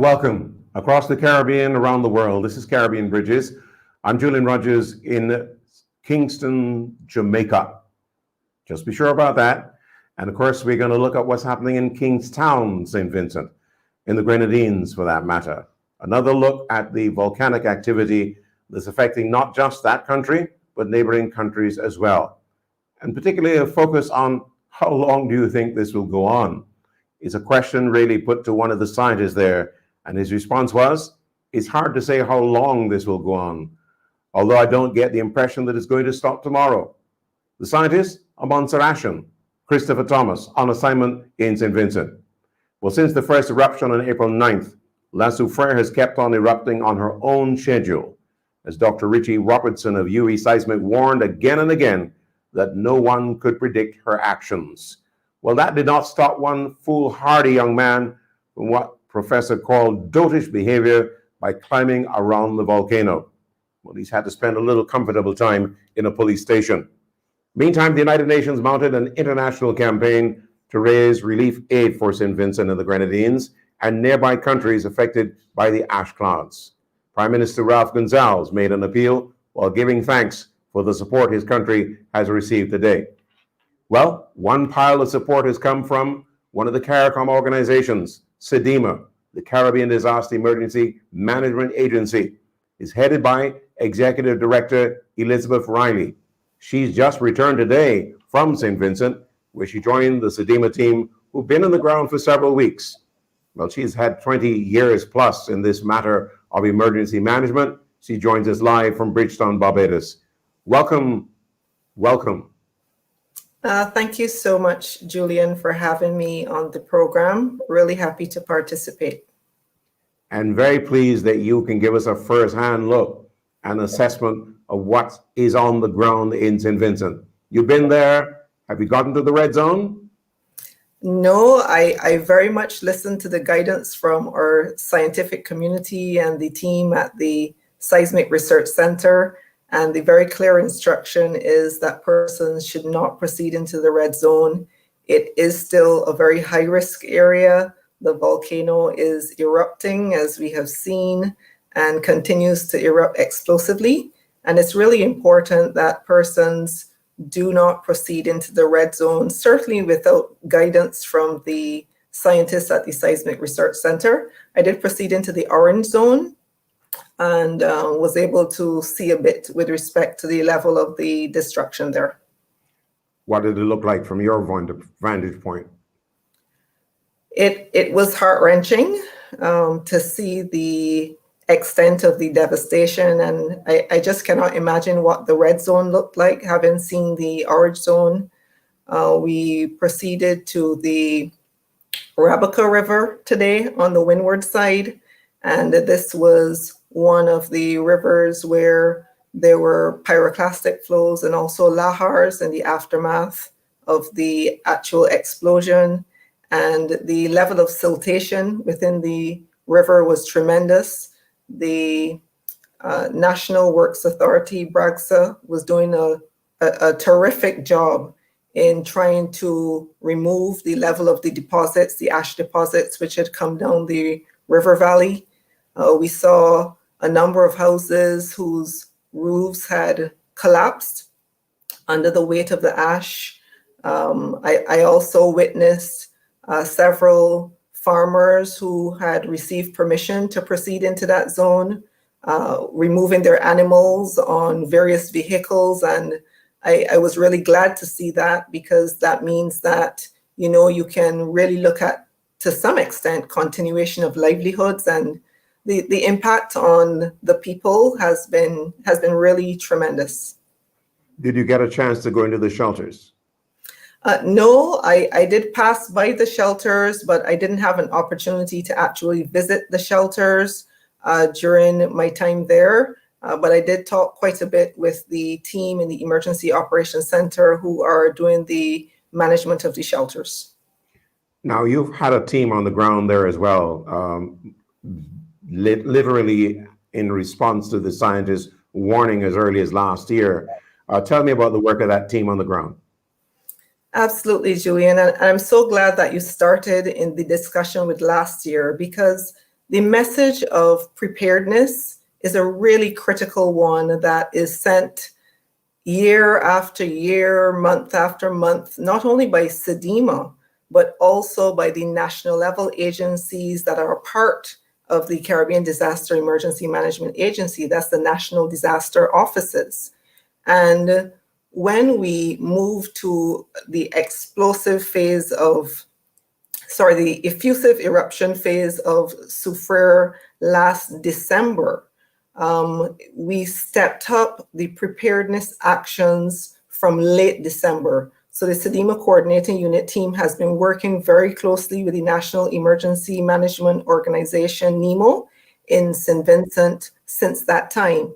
welcome across the Caribbean, around the world. This is Caribbean Bridges. I'm Julian Rogers in Kingston, Jamaica. Just be sure about that. And of course, we're going to look at what's happening in Kingstown, St. Vincent, in the Grenadines for that matter. Another look at the volcanic activity that's affecting not just that country, but neighboring countries as well. And particularly a focus on how long do you think this will go on? It's a question really put to one of the scientists there. And his response was, it's hard to say how long this will go on, although I don't get the impression that it's going to stop tomorrow. The scientist, Amon Sarashan, Christopher Thomas, on assignment in St. Vincent. Well, since the first eruption on April 9th, La Soufrière has kept on erupting on her own schedule, as Dr. Richie Robertson of UE Seismic warned again and again that no one could predict her actions. Well, that did not stop one foolhardy young man from what Professor called dotish behavior by climbing around the volcano. Well, he's had to spend a little comfortable time in a police station. Meantime, the United Nations mounted an international campaign to raise relief aid for St. Vincent and the Grenadines and nearby countries affected by the ash clouds. Prime Minister Ralph Gonsalves made an appeal while giving thanks for the support his country has received today. Well, one pile of support has come from one of the CARICOM organizations, SEDIMA, the Caribbean Disaster Emergency Management Agency, is headed by Executive Director Elizabeth Riley. She's just returned today from St. Vincent, where she joined the SEDIMA team, who've been on the ground for several weeks. Well, she's had 20 years plus in this matter of emergency management. She joins us live from Bridgetown, Barbados. Welcome, welcome. Thank you so much, Julian, for having me on the program. Really happy to participate. And very pleased that you can give us a first-hand look and assessment of what is on the ground in St. Vincent. You've been there. Have you gotten to the red zone? No, I very much listened to the guidance from our scientific community and the team at the Seismic Research Center. And the very clear instruction is that persons should not proceed into the red zone. It is still a very high-risk area. The volcano is erupting, as we have seen, and continues to erupt explosively. And it's really important that persons do not proceed into the red zone, certainly without guidance from the scientists at the Seismic Research Center. I did proceed into the orange zone and was able to see a bit with respect to the level of the destruction there. What did it look like from your vantage point? It was heart-wrenching to see the extent of the devastation, and I just cannot imagine what the red zone looked like, having seen the orange zone. We proceeded to the Arabica River today on the windward side, and this was one of the rivers where there were pyroclastic flows and also lahars in the aftermath of the actual explosion. And the level of siltation within the river was tremendous. The National Works Authority, BRAGSA, was doing a terrific job in trying to remove the level of the deposits, the ash deposits, which had come down the river valley. We saw a number of houses whose roofs had collapsed under the weight of the ash. I also witnessed several farmers who had received permission to proceed into that zone, removing their animals on various vehicles. And I was really glad to see that, because that means that, you can really look at, to some extent, continuation of livelihoods, and the impact on the people has been really tremendous. Did you get a chance to go into the shelters? No, I did pass by the shelters, but I didn't have an opportunity to actually visit the shelters during my time there. But I did talk quite a bit with the team in the Emergency Operations Center who are doing the management of the shelters. Now, you've had a team on the ground there as well, literally in response to the scientists' warning as early as last year. Tell me about the work of that team on the ground. Absolutely, Julian. And I'm so glad that you started in the discussion with last year, because the message of preparedness is a really critical one that is sent year after year, month after month, not only by SEDEMA, but also by the national level agencies that are part of the Caribbean Disaster Emergency Management Agency. That's the National Disaster Offices. And when we moved to the the effusive eruption phase of Soufrière last December, we stepped up the preparedness actions from late December. So the SEDEMA Coordinating Unit team has been working very closely with the National Emergency Management Organization, NEMO, in St. Vincent since that time.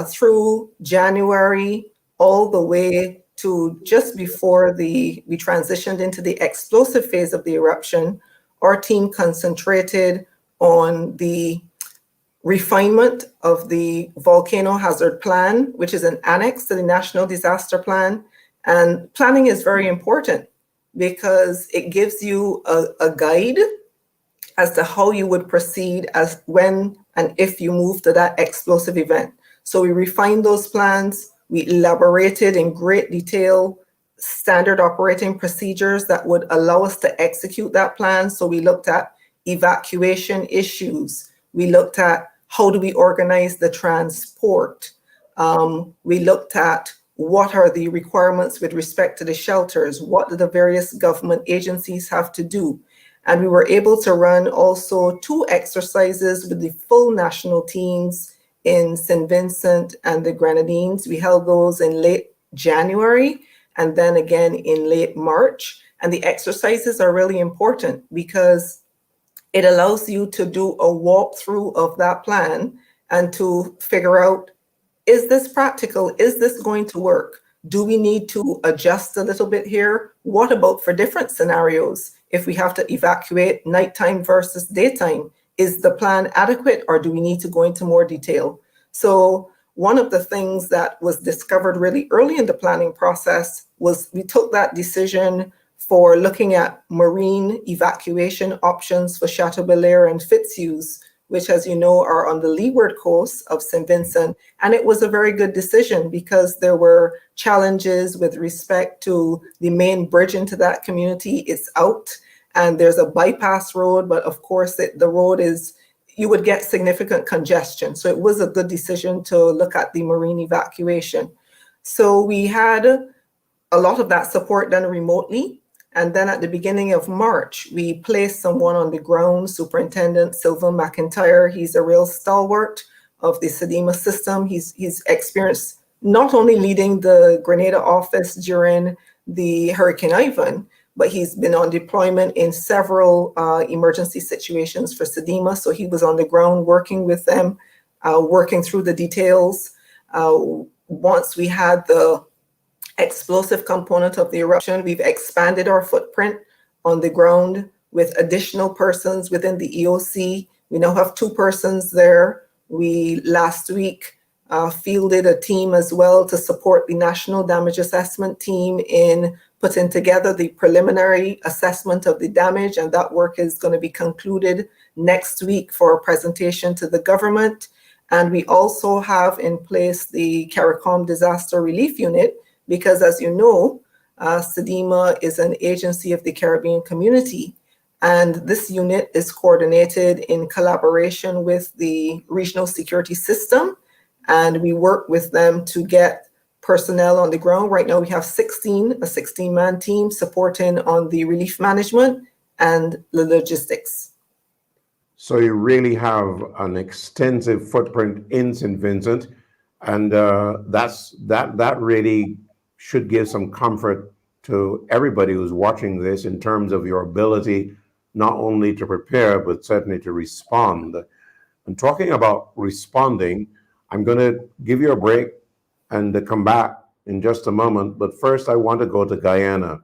Through January, all the way to just before we transitioned into the explosive phase of the eruption, our team concentrated on the refinement of the volcano hazard plan, which is an annex to the National Disaster Plan. And planning is very important because it gives you a guide as to how you would proceed as when and if you move to that explosive event. So we refined those plans, we elaborated in great detail standard operating procedures that would allow us to execute that plan. So we looked at evacuation issues, we looked at how do we organize the transport, we looked at what are the requirements with respect to the shelters, what do the various government agencies have to do. And we were able to run also 2 exercises with the full national teams in St. Vincent and the Grenadines. We held those in late January and then again in late March. And the exercises are really important because it allows you to do a walkthrough of that plan and to figure out, is this practical? Is this going to work? Do we need to adjust a little bit here? What about for different scenarios? If we have to evacuate nighttime versus daytime, is the plan adequate or do we need to go into more detail? So one of the things that was discovered really early in the planning process was we took that decision for looking at marine evacuation options for Chateaubelair and Fitzhugh, which, as you know, are on the leeward coast of St. Vincent. And it was a very good decision because there were challenges with respect to the main bridge into that community. It's out and there's a bypass road, but of course the road is, you would get significant congestion. So it was a good decision to look at the marine evacuation. So we had a lot of that support done remotely. And then at the beginning of March, we placed someone on the ground, Superintendent Sylvan McIntyre. He's a real stalwart of the SEDEMA system. He's experienced not only leading the Grenada office during the Hurricane Ivan, but he's been on deployment in several emergency situations for SEDEMA. So he was on the ground working with them, working through the details. Once we had the explosive component of the eruption, we've expanded our footprint on the ground with additional persons within the EOC. We now have 2 persons there. We last week fielded a team as well to support the National Damage Assessment Team in putting together the preliminary assessment of the damage, and that work is going to be concluded next week for a presentation to the government. And we also have in place the CARICOM Disaster Relief Unit, because as you know, SEDEMA is an agency of the Caribbean community. And this unit is coordinated in collaboration with the regional security system. And we work with them to get personnel on the ground. Right now we have a 16-man team supporting on the relief management and the logistics. So you really have an extensive footprint in St. Vincent, and that really should give some comfort to everybody who's watching this in terms of your ability not only to prepare, but certainly to respond. And talking about responding, I'm going to give you a break and come back in just a moment. But first, I want to go to Guyana,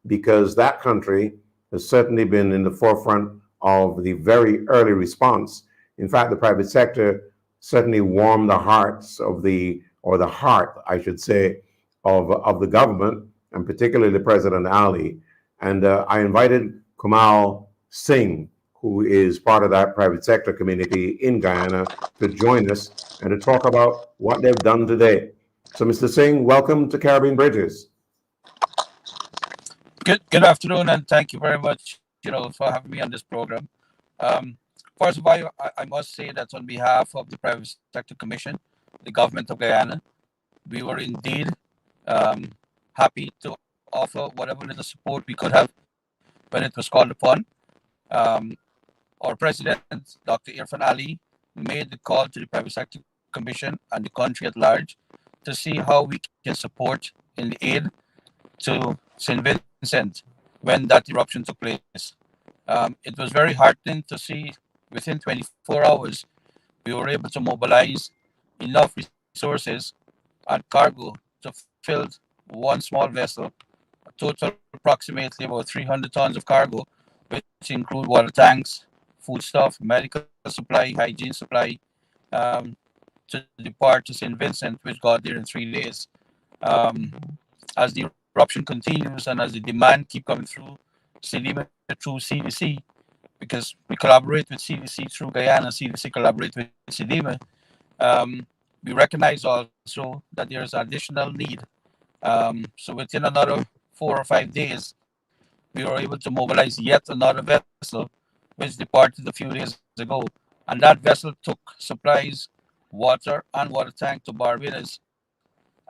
because that country has certainly been in the forefront of the very early response. In fact, the private sector certainly warmed the hearts of the heart, I should say, of the government, and particularly President Ali. And I invited Kumal Singh, who is part of that private sector community in Guyana, to join us and to talk about what they've done today. So, Mr. Singh, welcome to Caribbean Bridges. Good afternoon, and thank you very much, for having me on this program. First of all, I must say that on behalf of the Private Sector Commission, the government of Guyana, we were indeed happy to offer whatever little support we could have when it was called upon. Our president, Dr. Irfan Ali, made the call to the Private Sector Commission and the country at large to see how we can support in the aid to St. Vincent when that eruption took place. It was very heartening to see within 24 hours we were able to mobilize enough resources and cargo to fill one small vessel, a total approximately about 300 tons of cargo, which include water tanks, foodstuff, medical supply, hygiene supply, to depart to St. Vincent, which got there in 3 days. As the eruption continues and as the demand keep coming through CDMA through CDC, because we collaborate with CDC through Guyana, CDC collaborate with CDMA, we recognize also that there is additional need. So within another 4 or 5 days, we were able to mobilize yet another vessel, which departed a few days ago. And that vessel took supplies, water, and water tank to Barbados.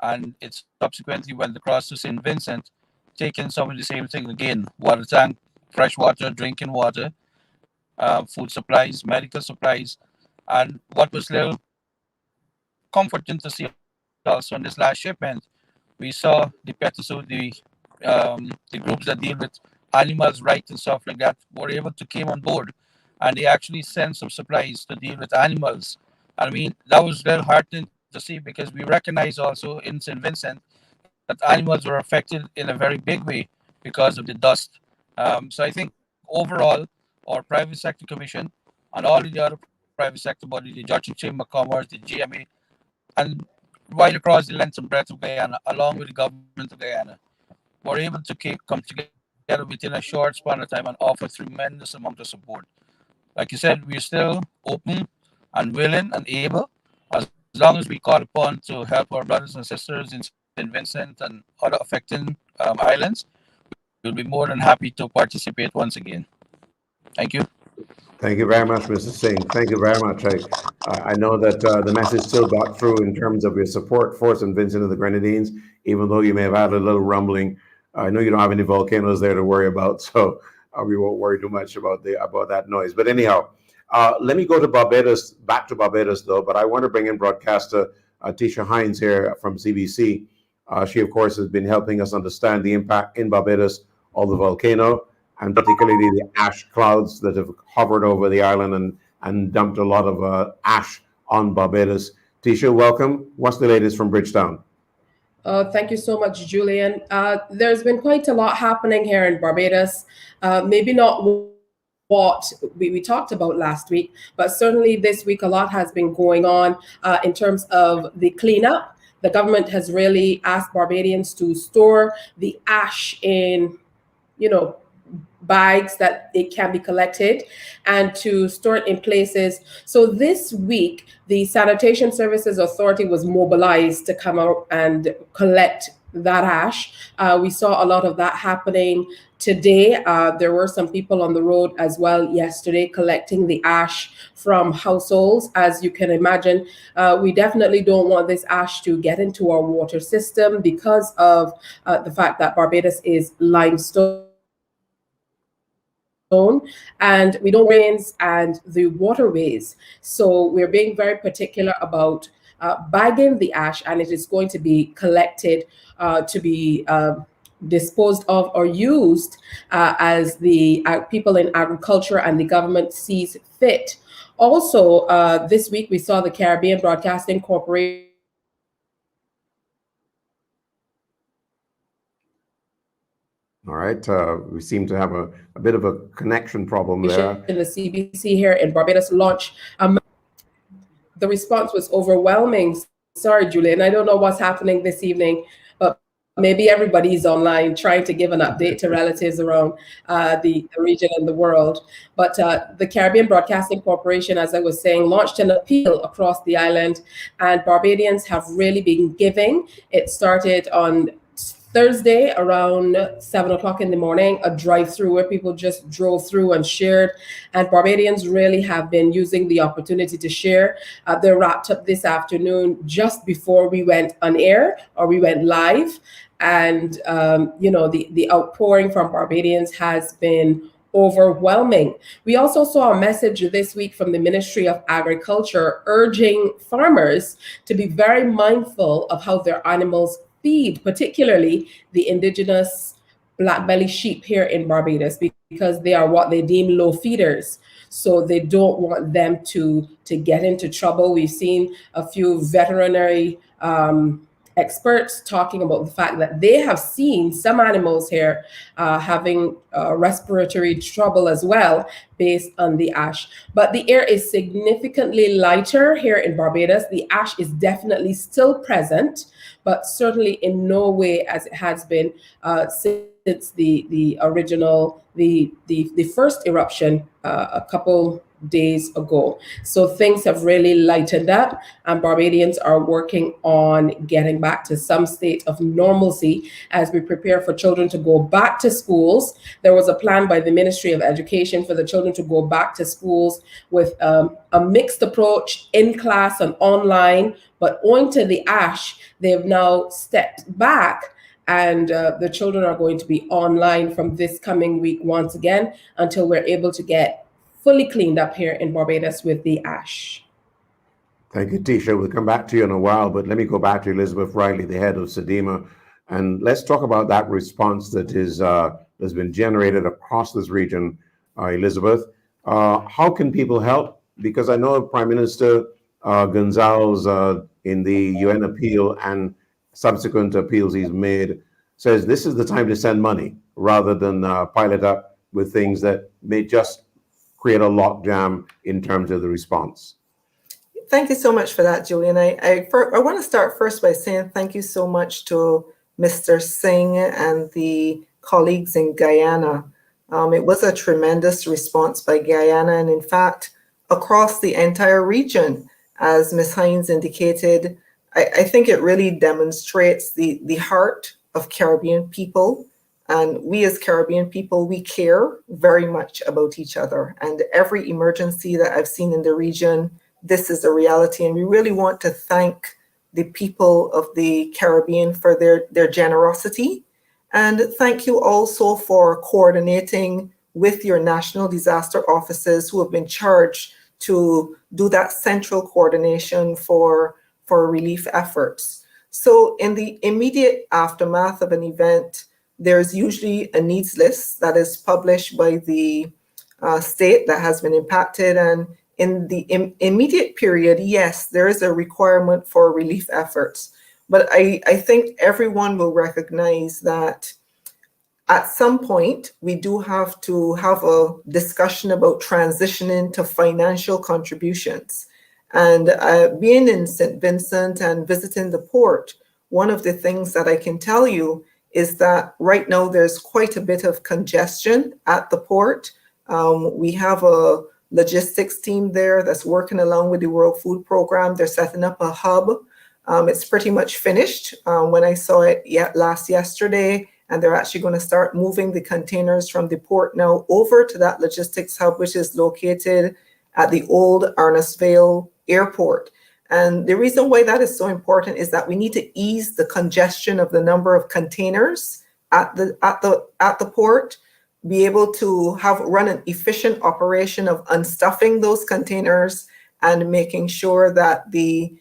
And it subsequently went across to St. Vincent, taking some of the same thing again: water tank, fresh water, drinking water, food supplies, medical supplies. And what was little comforting to see also on this last shipment, we saw the PETASU, the groups that deal with animals' rights and stuff like that, were able to came on board, and they actually sent some supplies to deal with animals. I mean, that was very heartening to see, because we recognize also in St. Vincent that animals were affected in a very big way because of the dust. So I think overall, our private sector commission and all the other private sector bodies, the Judging Chamber of Commerce, the GMA, and right across the length and breadth of Guyana, along with the government of Guyana, were able to come together within a short span of time and offer tremendous amount of support. Like you said, we're still open and willing and able, as long as we call upon to help our brothers and sisters in St. Vincent and other affected islands. We'll be more than happy to participate once again. Thank you. Thank you very much, Mr. Singh. Thank you very much. I know that the message still got through in terms of your support for St. Vincent and the Grenadines, even though you may have had a little rumbling. I know you don't have any volcanoes there to worry about, so we won't worry too much about that noise. But anyhow, let me go to Barbados, back to Barbados though, but I want to bring in broadcaster Tisha Hines here from CBC. She, of course, has been helping us understand the impact in Barbados of the volcano, and particularly the ash clouds that have hovered over the island and dumped a lot of ash on Barbados. Tisha, welcome. What's the latest from Bridgetown? Thank you so much, Julian. There's been quite a lot happening here in Barbados. Maybe not what we talked about last week, but certainly this week a lot has been going on in terms of the cleanup. The government has really asked Barbadians to store the ash in, bags that it can be collected, and to store it in places. So this week, the Sanitation Services Authority was mobilized to come out and collect that ash. We saw a lot of that happening today. There were some people on the road as well yesterday collecting the ash from households. As you can imagine, we definitely don't want this ash to get into our water system because of the fact that Barbados is limestone, and we don't rains and the waterways. So we're being very particular about bagging the ash, and it is going to be collected to be disposed of or used as the people in agriculture and the government sees fit. Also, this week we saw the Caribbean Broadcasting Corporation All right, we seem to have a bit of a connection problem there. in the CBC here in Barbados launch. The response was overwhelming. Sorry, Julian, I don't know what's happening this evening, but maybe everybody's online trying to give an update to relatives around the region and the world. But the Caribbean Broadcasting Corporation, as I was saying, launched an appeal across the island, and Barbadians have really been giving. It started on Thursday around 7 o'clock in the morning, a drive-through where people just drove through and shared. And Barbadians really have been using the opportunity to share. They wrapped up this afternoon just before we went on air, or we went live. And, the outpouring from Barbadians has been overwhelming. We also saw a message this week from the Ministry of Agriculture urging farmers to be very mindful of how their animals feed, particularly the indigenous black-belly sheep here in Barbados, because they are what they deem low feeders. So they don't want them to get into trouble. We've seen a few veterinary experts talking about the fact that they have seen some animals here having respiratory trouble as well based on the ash. But the air is significantly lighter here in Barbados. The ash is definitely still present, but certainly in no way as it has been since the original, the first eruption a couple days ago. So things have really lightened up, and Barbadians are working on getting back to some state of normalcy as we prepare for children to go back to schools. There was a plan by the Ministry of Education for the children to go back to schools with a mixed approach, in class and online, but owing to the ash, they've now stepped back, and the children are going to be online from this coming week once again until we're able to get fully cleaned up here in Barbados with the ash. Thank you, Tisha. We'll come back to you in a while, but let me go back to Elizabeth Riley, the head of SEDEMA, and let's talk about that response that has been generated across this region. Elizabeth, how can people help? Because I know Prime Minister Gonzalez in the UN appeal and subsequent appeals he's made says this is the time to send money rather than pile it up with things that may just create a logjam in terms of the response. Thank you so much for that, Julian. I want to start first by saying thank you so much to Mr. Singh and the colleagues in Guyana. It was a tremendous response by Guyana, and in fact, across the entire region, as Ms. Hines indicated. I think it really demonstrates the heart of Caribbean people. And we as Caribbean people, we care very much about each other. And every emergency that I've seen in the region, this is a reality. And we really want to thank the people of the Caribbean for their generosity. And thank you also for coordinating with your national disaster offices who have been charged to do that central coordination for relief efforts. So in the immediate aftermath of an event, there's usually a needs list that is published by the state that has been impacted. And in the immediate period, yes, there is a requirement for relief efforts. But I think everyone will recognize that at some point, we do have to have a discussion about transitioning to financial contributions. And being in St. Vincent and visiting the port, one of the things that I can tell you is that right now there's quite a bit of congestion at the port. We have a logistics team there that's working along with the World Food Program. They're setting up a hub. It's pretty much finished when I saw it yesterday, and they're actually going to start moving the containers from the port now over to that logistics hub, which is located at the old Arnesvale Airport. And the reason why that is so important is that we need to ease the congestion of the number of containers at the port, be able to run an efficient operation of unstuffing those containers and making sure that the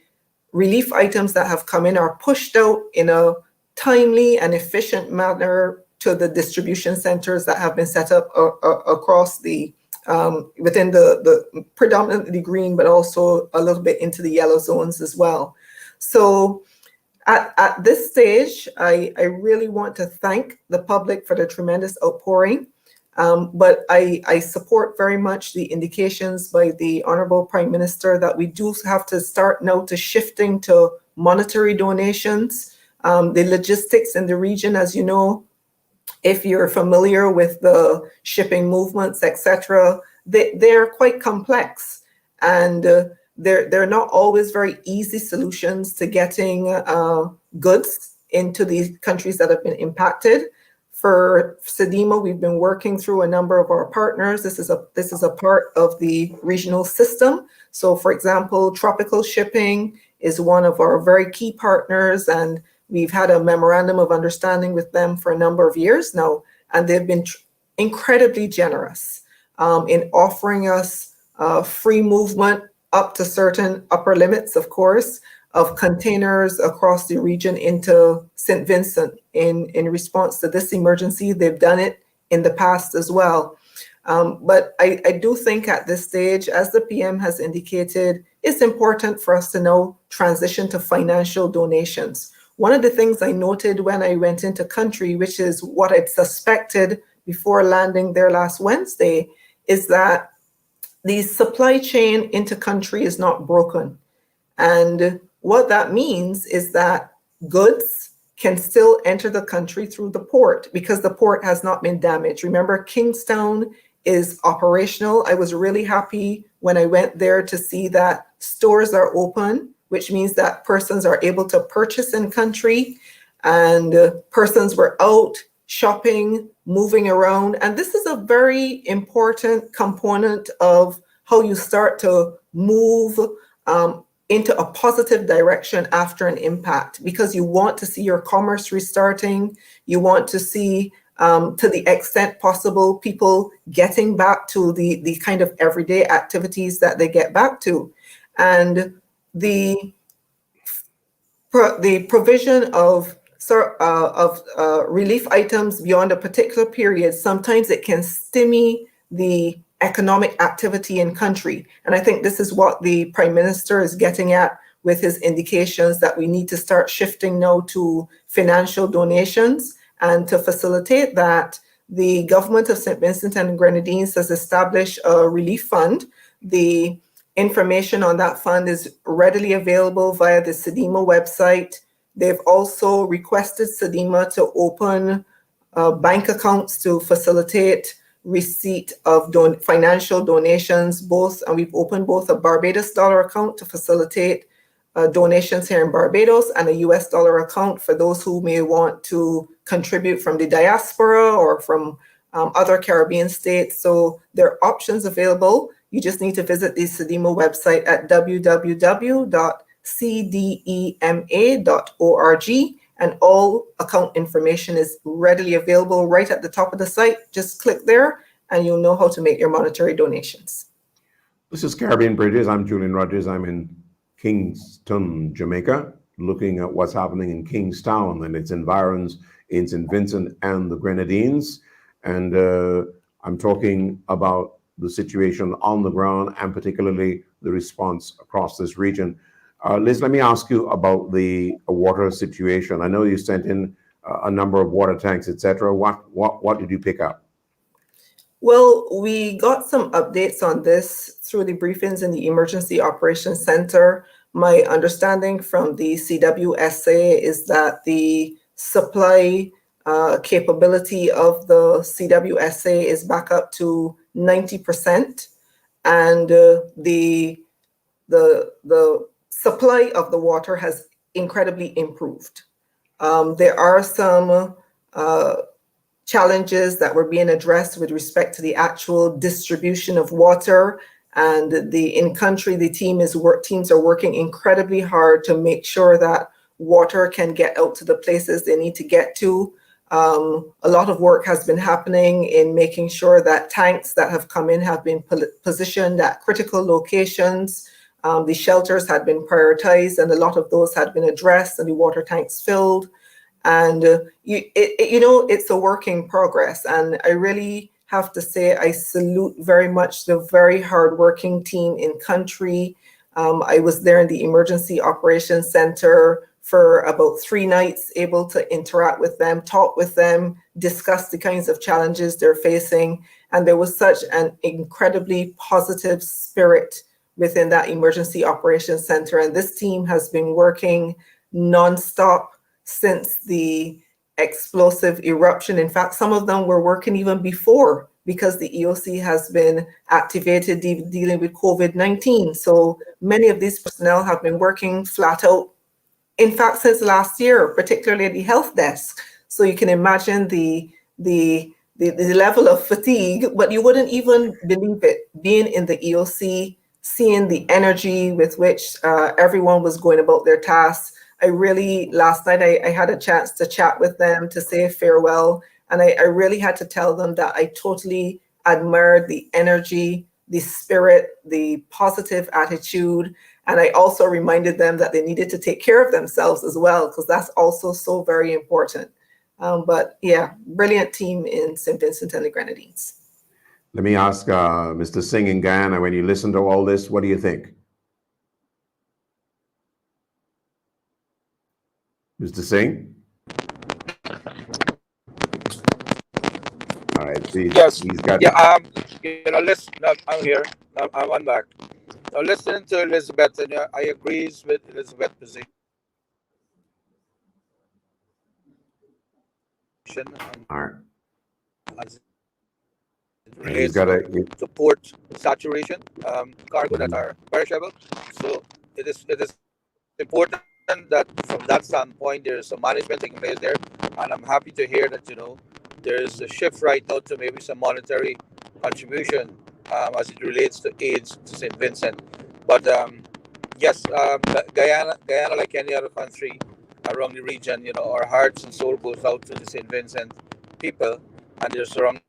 relief items that have come in are pushed out in a timely and efficient manner to the distribution centers that have been set up across the within the predominantly green, but also a little bit into the yellow zones as well. So at this stage, I really want to thank the public for the tremendous outpouring. But I support very much the indications by the Honorable Prime Minister that we do have to start now to shifting to monetary donations. The logistics in the region, as you know, if you're familiar with the shipping movements, etc., they're quite complex, and they're not always very easy solutions to getting goods into these countries that have been impacted. For SEDIMA, we've been working through a number of our partners. This is a part of the regional system. So, for example, Tropical Shipping is one of our very key partners, and we've had a memorandum of understanding with them for a number of years now, and they've been incredibly generous in offering us free movement up to certain upper limits, of course, of containers across the region into St. Vincent in response to this emergency. They've done it in the past as well. But I do think at this stage, as the PM has indicated, it's important for us to now transition to financial donations. One of the things I noted when I went into country, which is what I'd suspected before landing there last Wednesday, is that the supply chain into country is not broken. And what that means is that goods can still enter the country through the port because the port has not been damaged. Remember, Kingstown is operational. I was really happy when I went there to see that stores are open, which means that persons are able to purchase in country, and persons were out shopping, moving around. And this is a very important component of how you start to move into a positive direction after an impact, because you want to see your commerce restarting. You want to see, to the extent possible, people getting back to the kind of everyday activities that they get back to. And the provision of relief items beyond a particular period, sometimes it can stymie the economic activity in country. And I think this is what the Prime Minister is getting at with his indications that we need to start shifting now to financial donations. And to facilitate that, the government of St. Vincent and Grenadines has established a relief fund. The information on that fund is readily available via the SEDIMA website. They've also requested SEDIMA to open bank accounts to facilitate receipt of financial donations, and we've opened both a Barbados dollar account to facilitate donations here in Barbados, and a US dollar account for those who may want to contribute from the diaspora or from other Caribbean states. So there are options available. You just need to visit the SEDIMA website at www.cdema.org, and all account information is readily available right at the top of the site. Just click there and you'll know how to make your monetary donations. This is Caribbean Bridges. I'm Julian Rogers. I'm in Kingston, Jamaica, looking at what's happening in Kingstown and its environs in St. Vincent and the Grenadines. And I'm talking about the situation on the ground and particularly the response across this region. Liz, let me ask you about the water situation. I know you sent in a number of water tanks, etc. What did you pick up? Well, we got some updates on this through the briefings in the Emergency Operations Center. My understanding from the CWSA is that the supply capability of the CWSA is back up to 90%, and the supply of the water has incredibly improved. There are some challenges that were being addressed with respect to the actual distribution of water, and in-country teams are working incredibly hard to make sure that water can get out to the places they need to get to. A lot of work has been happening in making sure that tanks that have come in have been positioned at critical locations. The shelters had been prioritized, and a lot of those had been addressed, and the water tanks filled. And it's a work in progress. And I really have to say, I salute very much the very hardworking team in country. I was there in the Emergency Operations Center for about 3 nights, able to interact with them, talk with them, discuss the kinds of challenges they're facing. And there was such an incredibly positive spirit within that Emergency Operations Center. And this team has been working nonstop since the explosive eruption. In fact, some of them were working even before, because the EOC has been activated dealing with COVID-19. So many of these personnel have been working flat out, in fact, since last year, particularly at the health desk. So you can imagine the level of fatigue, but you wouldn't even believe it, being in the EOC, seeing the energy with which everyone was going about their tasks. Last night I had a chance to chat with them, to say farewell, and I really had to tell them that I totally admired the energy, the spirit, the positive attitude. And I also reminded them that they needed to take care of themselves as well, because that's also so very important. But yeah, brilliant team in St. Vincent and the Grenadines. Let me ask Mr. Singh in Guyana, when you listen to all this, what do you think? Mr. Singh? All right. Yes. He's got. Yeah. Listen. I'm here. I'm back. Now, listening to Elizabeth, and I agree with Elizabeth's position. All right. As it And he's relates got to port saturation, cargo that are perishable. So it is important that from that standpoint there is some management taking place there, and I'm happy to hear that there is a shift right now to maybe some monetary contribution as it relates to aids to St. Vincent. But yes, Guyana, like any other country around the region, our hearts and soul goes out to the St. Vincent people and their surrounding.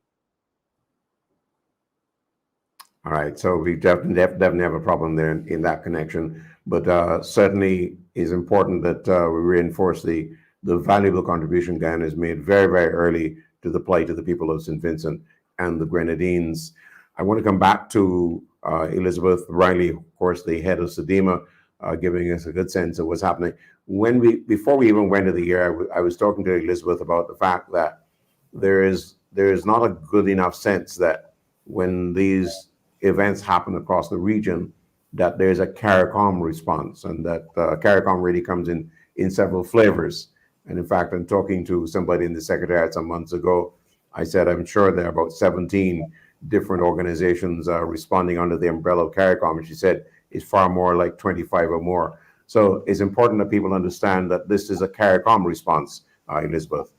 All right, so we definitely have a problem there in that connection, but certainly is important that we reinforce the valuable contribution Guyana has made very, very early to the plight of the people of St. Vincent and the Grenadines. I want to come back to Elizabeth Riley, of course, the head of SEDEMA, giving us a good sense of what's happening. Before we even went to the year, I was talking to Elizabeth about the fact that there is not a good enough sense that when these events happen across the region, that there's a CARICOM response, and that CARICOM really comes in several flavors. And in fact, I'm talking to somebody in the Secretariat some months ago. I said, I'm sure there are about 17 different organizations responding under the umbrella of CARICOM. And she said, it's far more, like 25 or more. So it's important that people understand that this is a CARICOM response, Elizabeth.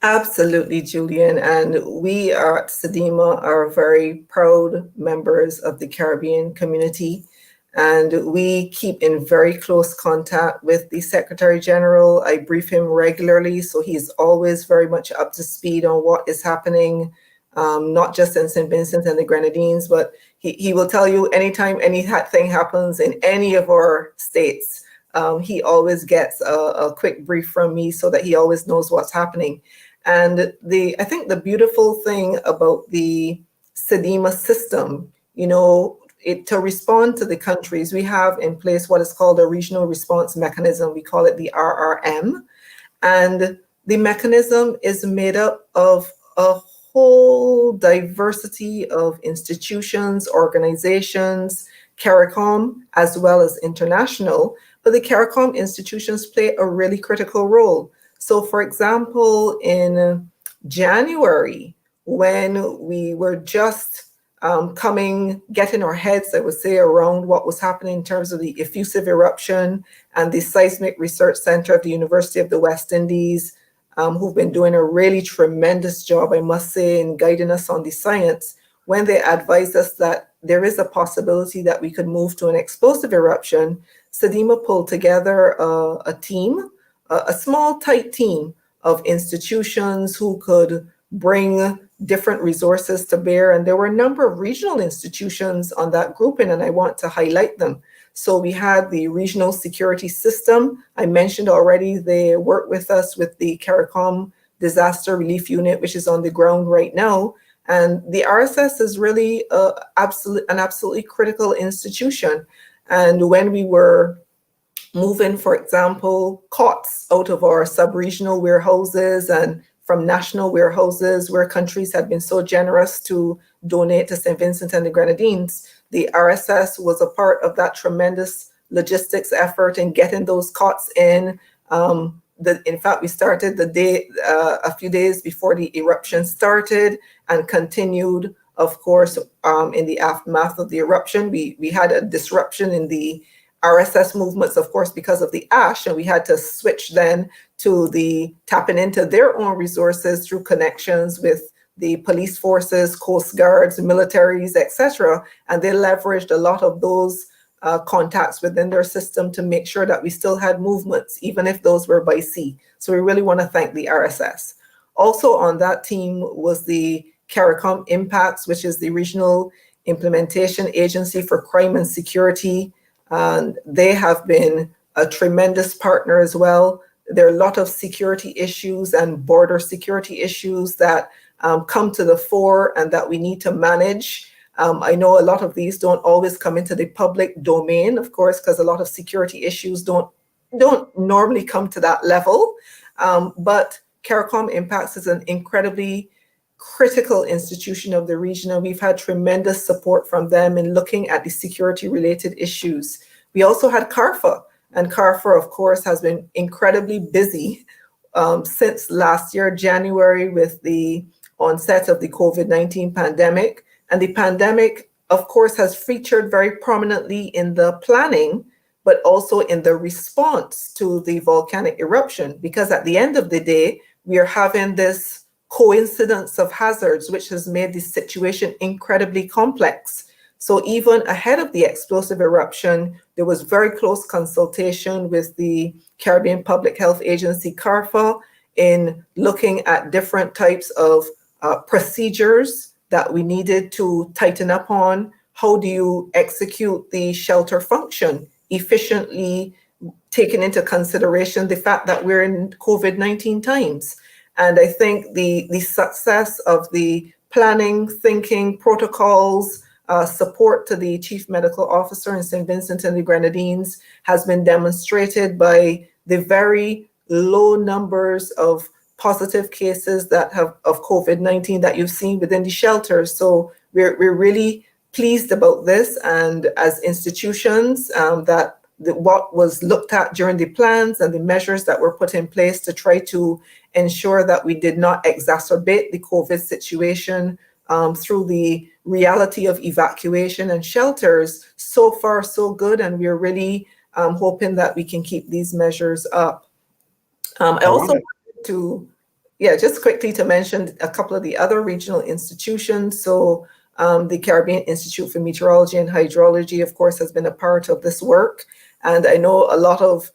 Absolutely, Julian. And we at SEDEMA are very proud members of the Caribbean community. And we keep in very close contact with the Secretary General. I brief him regularly, so he's always very much up to speed on what is happening, not just in St. Vincent and the Grenadines, but he will tell you anytime anything happens in any of our states. He always gets a quick brief from me so that he always knows what's happening. And I think the beautiful thing about the SEDEMA system, to respond to the countries, we have in place what is called a regional response mechanism. We call it the RRM. And the mechanism is made up of a whole diversity of institutions, organizations, CARICOM, as well as international. But the CARICOM institutions play a really critical role. So, for example, in January, when we were just getting our heads, I would say, around what was happening in terms of the effusive eruption, and the Seismic Research Center of the University of the West Indies, who've been doing a really tremendous job, I must say, in guiding us on the science, when they advised us that there is a possibility that we could move to an explosive eruption, SEDEMA pulled together a team, a small, tight team of institutions who could bring different resources to bear. And there were a number of regional institutions on that grouping, and I want to highlight them. So we had the Regional Security System. I mentioned already, they work with us with the CARICOM Disaster Relief Unit, which is on the ground right now. And the RSS is really an absolutely critical institution. And when we were moving, for example, cots out of our sub-regional warehouses and from national warehouses where countries had been so generous to donate to St. Vincent and the Grenadines, the RSS was a part of that tremendous logistics effort in getting those cots in, In fact, we started the day a few days before the eruption started and continued, of course, in the aftermath of the eruption. We had a disruption in the RSS movements, of course, because of the ash, and we had to switch then to the tapping into their own resources through connections with the police forces, coast guards, militaries, etc. And they leveraged a lot of those contacts within their system to make sure that we still had movements, even if those were by sea. So we really want to thank the RSS. Also on that team was the CARICOM Impacts, which is the Regional Implementation Agency for Crime and Security. And they have been a tremendous partner as well. There are a lot of security issues and border security issues that come to the fore and that we need to manage. I know a lot of these don't always come into the public domain, of course, because a lot of security issues don't normally come to that level. But CARICOM Impacts is an incredibly critical institution of the region, and we've had tremendous support from them in looking at the security-related issues. We also had CARFA, and CARFA, of course, has been incredibly busy since last year, January, with the onset of the COVID-19 pandemic. And the pandemic, of course, has featured very prominently in the planning, but also in the response to the volcanic eruption, because at the end of the day, we are having this coincidence of hazards, which has made the situation incredibly complex. So even ahead of the explosive eruption, there was very close consultation with the Caribbean Public Health Agency, CARFA, in looking at different types of procedures that we needed to tighten up on. How do you execute the shelter function efficiently, taking into consideration the fact that we're in COVID-19 times? And I think the success of the planning, thinking, protocols, support to the Chief Medical Officer in St. Vincent and the Grenadines has been demonstrated by the very low numbers of positive cases that have of COVID-19 that you've seen within the shelters. So we're really pleased about this, and as institutions, what was looked at during the plans and the measures that were put in place to try to ensure that we did not exacerbate the COVID situation through the reality of evacuation and shelters. So far, so good, and we're really hoping that we can keep these measures up. I also wanted to, just quickly to mention a couple of the other regional institutions. So the Caribbean Institute for Meteorology and Hydrology, of course, has been a part of this work. And I know a lot of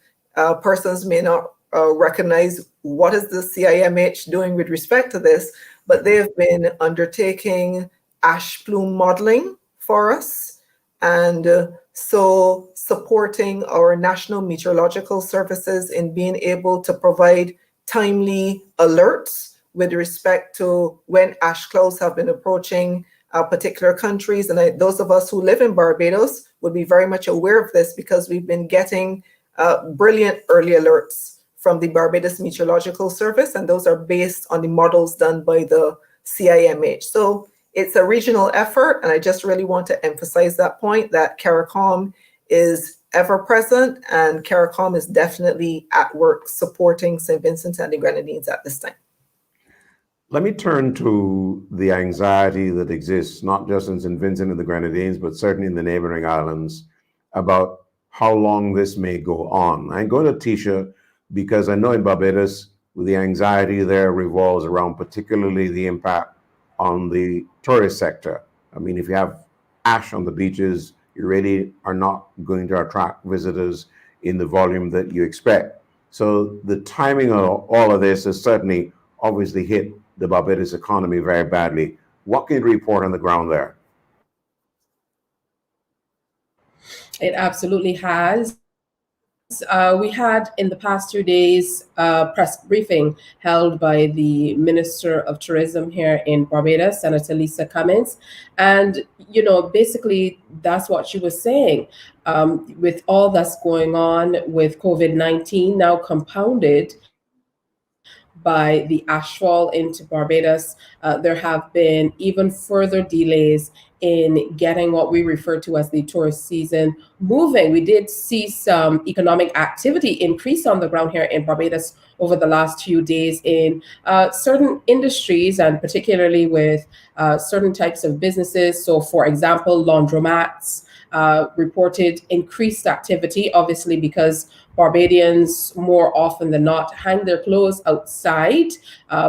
persons may not recognize what is the CIMH doing with respect to this, but they have been undertaking ash plume modeling for us, and so supporting our national meteorological services in being able to provide timely alerts with respect to when ash clouds have been approaching particular countries. And those of us who live in Barbados would be very much aware of this, because we've been getting brilliant early alerts from the Barbados Meteorological Service, and those are based on the models done by the CIMH. So it's a regional effort, and I just really want to emphasize that point, that CARICOM is ever present, and CARICOM is definitely at work supporting St. Vincent and the Grenadines at this time. Let me turn to the anxiety that exists, not just in St. Vincent and the Grenadines, but certainly in the neighboring islands, about how long this may go on. I go to Tisha because I know in Barbados, the anxiety there revolves around particularly the impact on the tourist sector. I mean, if you have ash on the beaches, you really are not going to attract visitors in the volume that you expect. So the timing of all of this has certainly obviously hit the Barbados economy very badly. What can you report on the ground there? It absolutely has. We had in the past 2 days a press briefing held by the Minister of Tourism here in Barbados, Senator Lisa Cummins. And, you know, basically that's what she was saying. With all that's going on with COVID-19 now compounded by the ashfall into Barbados, there have been even further delays in getting what we refer to as the tourist season moving. We did see some economic activity increase on the ground here in Barbados over the last few days in certain industries, and particularly with certain types of businesses. So, for example, laundromats reported increased activity, obviously because Barbadians more often than not hang their clothes outside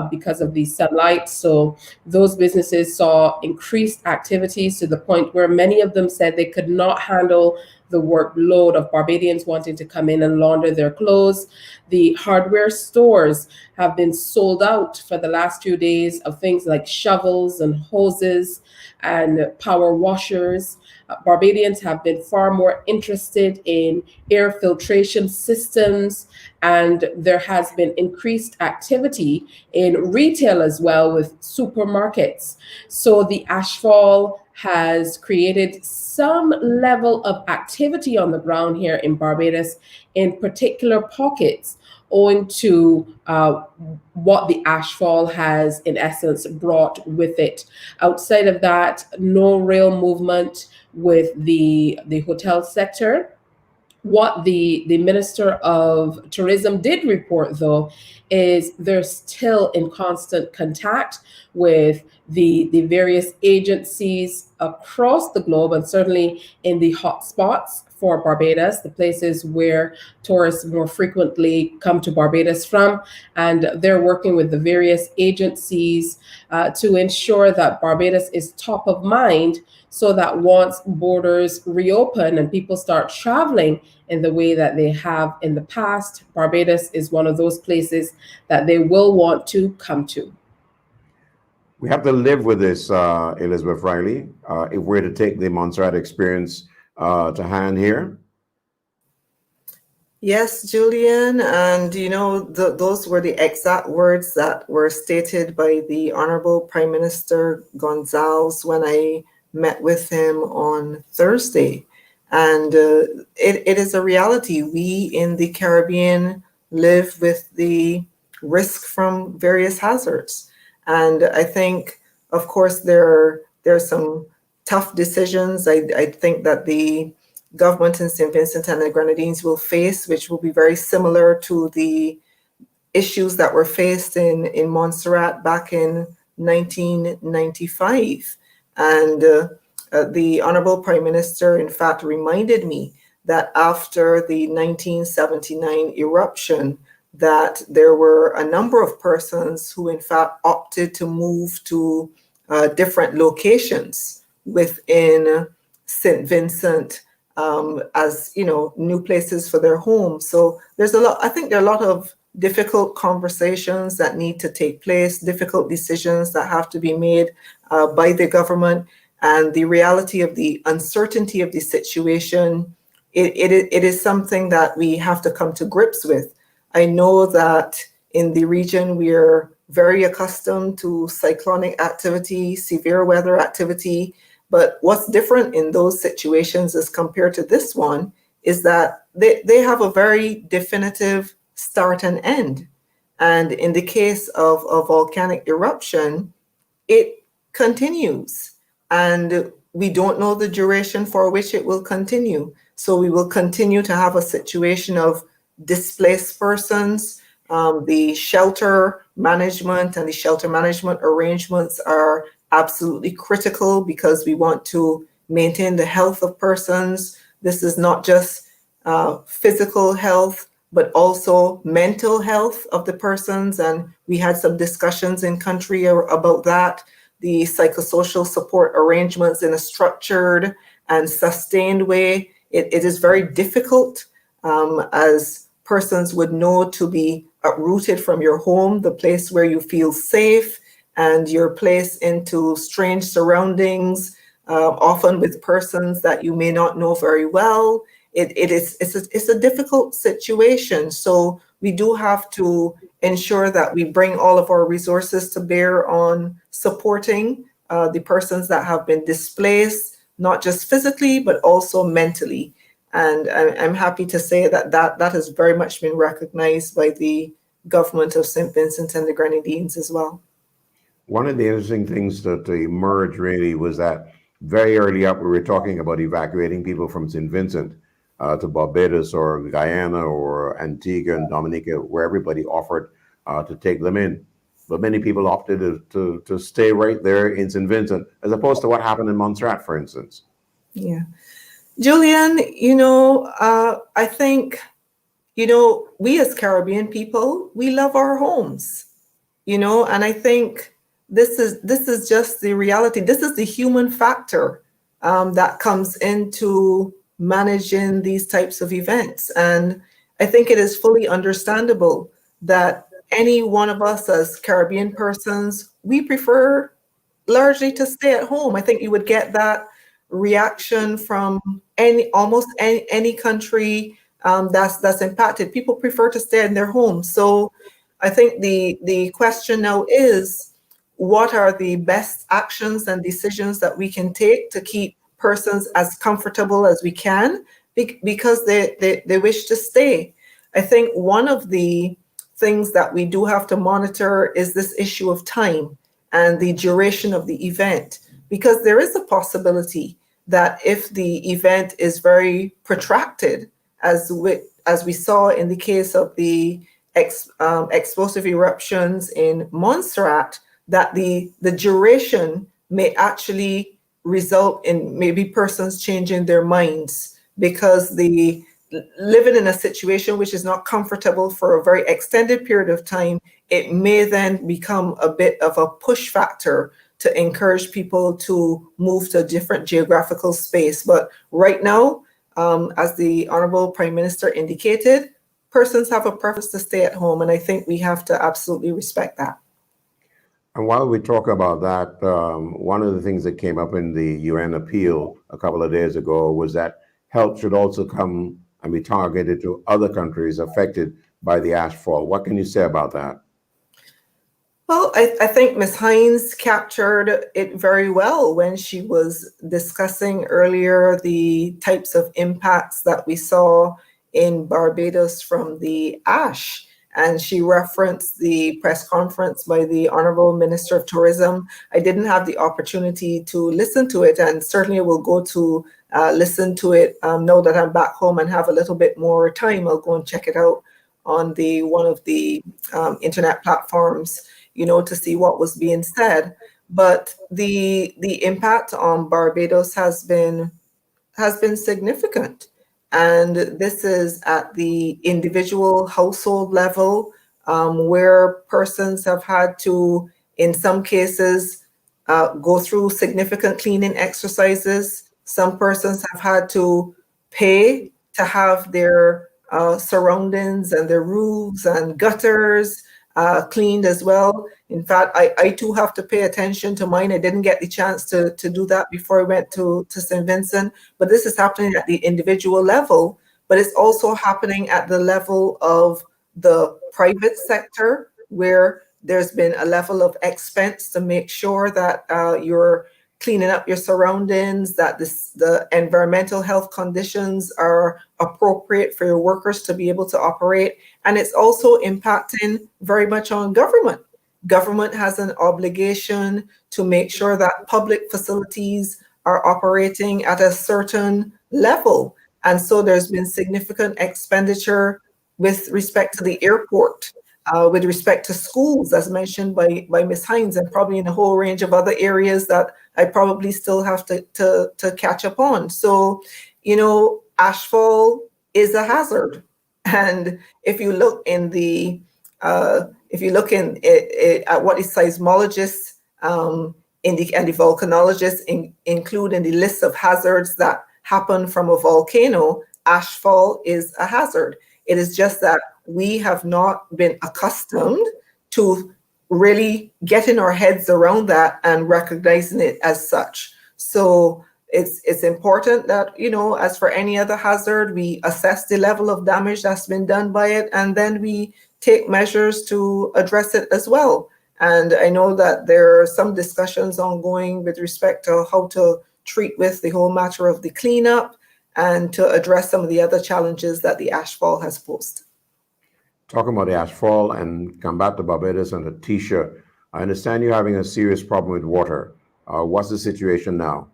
because of the sunlight. So those businesses saw increased activities to the point where many of them said they could not handle the workload of Barbadians wanting to come in and launder their clothes. The hardware stores have been sold out for the last few days of things like shovels and hoses and power washers. Barbadians have been far more interested in air filtration systems, and there has been increased activity in retail as well with supermarkets. So the ashfall has created some level of activity on the ground here in Barbados in particular pockets, owing to what the ashfall has in essence brought with it. Outside of that, no real movement with the hotel sector. What the Minister of Tourism did report, though, is they're still in constant contact with the various agencies across the globe, and certainly in the hotspots for Barbados, the places where tourists more frequently come to Barbados from. And they're working with the various agencies to ensure that Barbados is top of mind, so that once borders reopen and people start traveling in the way that they have in the past, Barbados is one of those places that they will want to come to. We have to live with this, Elizabeth Riley, if we're to take the Montserrat experience to hand here. Yes, Julian, and you know, those were the exact words that were stated by the Honorable Prime Minister Gonzalez when I met with him on Thursday. And it is a reality. We in the Caribbean live with the risk from various hazards. And I think, of course, there are some tough decisions. I think that the government in St. Vincent and the Grenadines will face, which will be very similar to the issues that were faced in Montserrat back in 1995. And the Honorable Prime Minister, in fact, reminded me that after the 1979 eruption, that there were a number of persons who, in fact, opted to move to different locations within St. Vincent as, you know, new places for their homes. So there's a lot, I think there are a lot of difficult conversations that need to take place, difficult decisions that have to be made by the government. And the reality of the uncertainty of the situation, it is something that we have to come to grips with. I know that in the region, we're very accustomed to cyclonic activity, severe weather activity. But what's different in those situations as compared to this one is that they have a very definitive start and end. And in the case of a volcanic eruption, it continues. And we don't know the duration for which it will continue. So we will continue to have a situation of displaced persons. The shelter management and the shelter management arrangements are absolutely critical because we want to maintain the health of persons. This is not just physical health, but also mental health of the persons. And we had some discussions in country about that. The psychosocial support arrangements in a structured and sustained way. It is very difficult as persons would know to be uprooted from your home, the place where you feel safe, and you're placed into strange surroundings, often with persons that you may not know very well. It's a difficult situation. So we do have to ensure that we bring all of our resources to bear on supporting the persons that have been displaced, not just physically, but also mentally. And I'm happy to say that has very much been recognized by the government of St. Vincent and the Grenadines as well. One of the interesting things that emerged really was that very early up, we were talking about evacuating people from St. Vincent to Barbados or Guyana or Antigua and Dominica, where everybody offered to take them in. But many people opted to stay right there in St. Vincent, as opposed to what happened in Montserrat, for instance. Yeah. Julian, I think, we as Caribbean people, we love our homes, and I think this is just the reality. This is the human factor that comes into managing these types of events. And I think it is fully understandable that any one of us as Caribbean persons, we prefer largely to stay at home. I think you would get that reaction from almost any country that's impacted. People prefer to stay in their homes. So I think the question now is, what are the best actions and decisions that we can take to keep persons as comfortable as we can because they wish to stay? I think one of the things that we do have to monitor is this issue of time and the duration of the event, because there is a possibility that if the event is very protracted, as we saw in the case of the explosive eruptions in Montserrat, that the duration may actually result in maybe persons changing their minds, because living in a situation which is not comfortable for a very extended period of time, it may then become a bit of a push factor to encourage people to move to a different geographical space. But right now, as the Honorable Prime Minister indicated, persons have a preference to stay at home, and I think we have to absolutely respect that. And while we talk about that, one of the things that came up in the UN appeal a couple of days ago was that help should also come and be targeted to other countries affected by the ashfall. What can you say about that? Well, I think Ms. Hines captured it very well when she was discussing earlier the types of impacts that we saw in Barbados from the ash. And she referenced the press conference by the Honorable Minister of Tourism. I didn't have the opportunity to listen to it, and certainly will go to listen to it now that I'm back home and have a little bit more time. I'll go and check it out on one of the internet platforms, to see what was being said. But the impact on Barbados has been significant. And this is at the individual household level, where persons have had to, in some cases, go through significant cleaning exercises. Some persons have had to pay to have their surroundings and their roofs and gutters cleaned as well. In fact, I too have to pay attention to mine. I didn't get the chance to do that before I went to St. Vincent, but this is happening at the individual level, but it's also happening at the level of the private sector, where there's been a level of expense to make sure that you're cleaning up your surroundings, that the environmental health conditions are appropriate for your workers to be able to operate. And it's also impacting very much on government. Government has an obligation to make sure that public facilities are operating at a certain level. And so there's been significant expenditure with respect to the airport, with respect to schools, as mentioned by Ms. Hines, and probably in a whole range of other areas that I probably still have to catch up on. So, ashfall is a hazard. And if you look at what the seismologists and the volcanologists include in the list of hazards that happen from a volcano, ashfall is a hazard. It is just that we have not been accustomed to really getting our heads around that and recognizing it as such. So it's important that, as for any other hazard, we assess the level of damage that's been done by it, and then we take measures to address it as well. And I know that there are some discussions ongoing with respect to how to treat with the whole matter of the cleanup and to address some of the other challenges that the ashfall has posed. talking about the ashfall and come back to Barbados and Letitia. I understand you're having a serious problem with water. What's the situation now?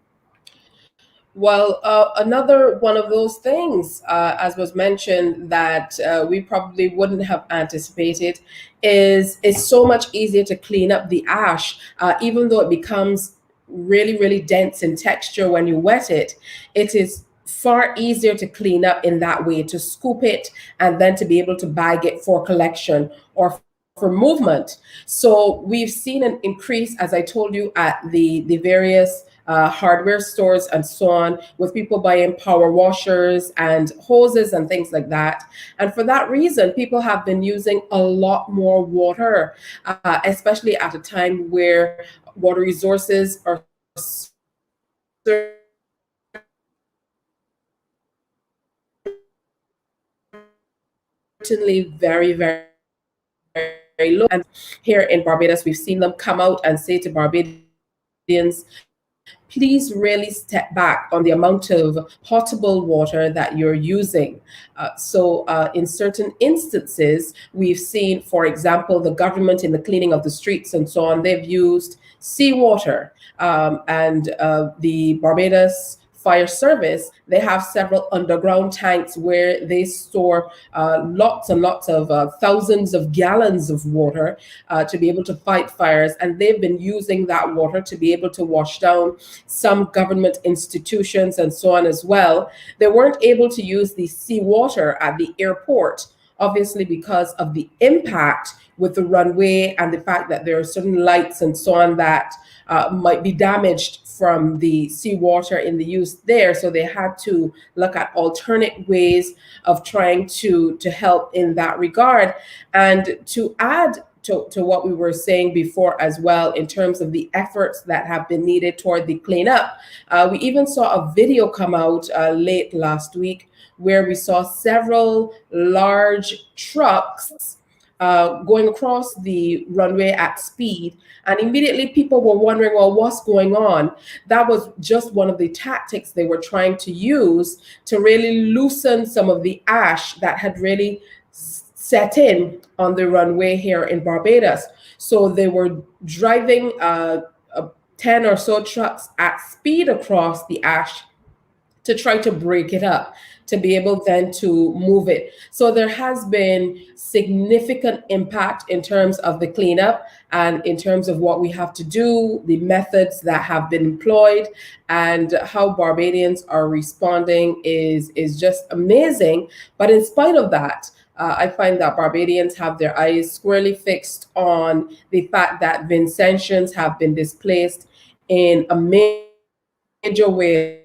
Well, another one of those things, as was mentioned, that we probably wouldn't have anticipated is it's so much easier to clean up the ash, even though it becomes really, really dense in texture when you wet it. It is far easier to clean up in that way, to scoop it and then to be able to bag it for collection or for movement. So we've seen an increase, as I told you, at the various hardware stores and so on, with people buying power washers and hoses and things like that. And for that reason, people have been using a lot more water, especially at a time where water resources are certainly very, very, very low. And here in Barbados, we've seen them come out and say to Barbadians, please really step back on the amount of potable water that you're using. So in certain instances, we've seen, for example, the government in the cleaning of the streets and so on, they've used seawater. And the Barbados Fire Service, they have several underground tanks where they store lots and lots of thousands of gallons of water to be able to fight fires. And they've been using that water to be able to wash down some government institutions and so on as well. They weren't able to use the seawater at the airport, obviously because of the impact with the runway and the fact that there are certain lights and so on that might be damaged from the seawater in the use there. So they had to look at alternate ways of trying to help in that regard. And to add to what we were saying before as well, in terms of the efforts that have been needed toward the cleanup, we even saw a video come out late last week where we saw several large trucks going across the runway at speed. And immediately people were wondering, well, what's going on? That was just one of the tactics they were trying to use to really loosen some of the ash that had really set in on the runway here in Barbados. So they were driving 10 or so trucks at speed across the ash to try to break it up, to be able then to move it. So there has been significant impact in terms of the cleanup and in terms of what we have to do, the methods that have been employed, and how Barbadians are responding is just amazing. But in spite of that, I find that Barbadians have their eyes squarely fixed on the fact that Vincentians have been displaced in a major way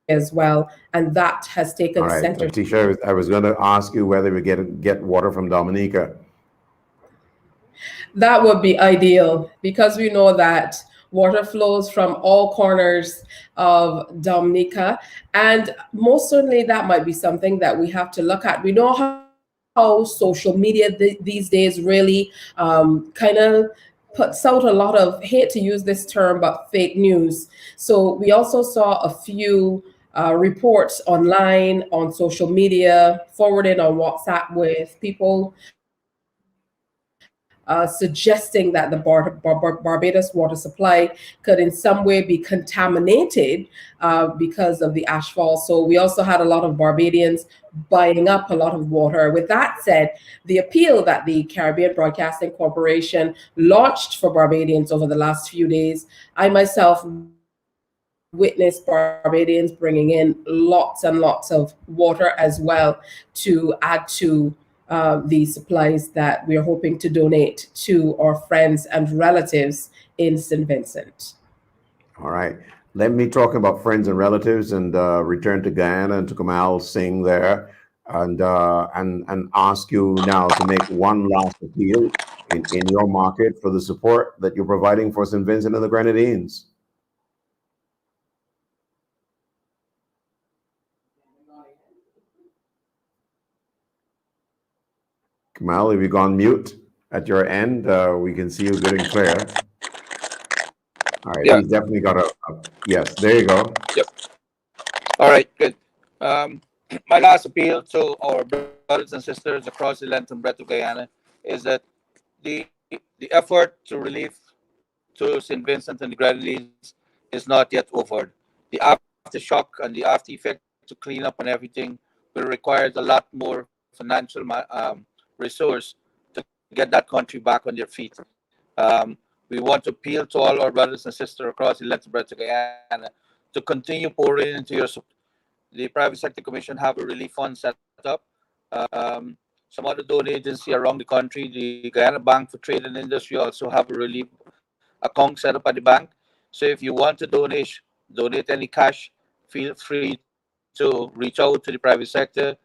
as well, and that has taken center. Letitia, I was going to ask you whether we get water from Dominica. That would be ideal, because we know that water flows from all corners of Dominica, and most certainly that might be something that we have to look at. We know how social media these days really kind of puts out a lot of, hate to use this term, but fake news. So we also saw a few reports online, on social media, forwarded on WhatsApp, with people suggesting that the Barbados water supply could in some way be contaminated because of the ashfall. So we also had a lot of Barbadians buying up a lot of water. With that said, the appeal that the Caribbean Broadcasting Corporation launched for Barbadians over the last few days, I myself witnessed Barbadians bringing in lots and lots of water as well to add to the supplies that we are hoping to donate to our friends and relatives in St. Vincent. All right. Let me talk about friends and relatives and return to Guyana and to Kamal Singh there, and ask you now to make one last appeal in your market for the support that you're providing for St. Vincent and the Grenadines. Kamal, have you gone mute at your end? We can see you good and clear. All right, Yeah. He's definitely got a yes, there you go. Yep. All right, good. my last appeal to our brothers and sisters across the length and breadth of Guyana is that the the effort to relieve to St. Vincent and the Grenadines is not yet over. The aftershock and the after effect to clean up and everything will require a lot more financial resource to get that country back on their feet. We want to appeal to all our brothers and sisters across the length and breadth of Guyana to continue pouring into your support. The Private Sector Commission have a relief fund set up. Some other donor agency around the country, the Guyana Bank for Trade and Industry, also have a relief account set up at the bank. So if you want to donate any cash, feel free to reach out to the private sector,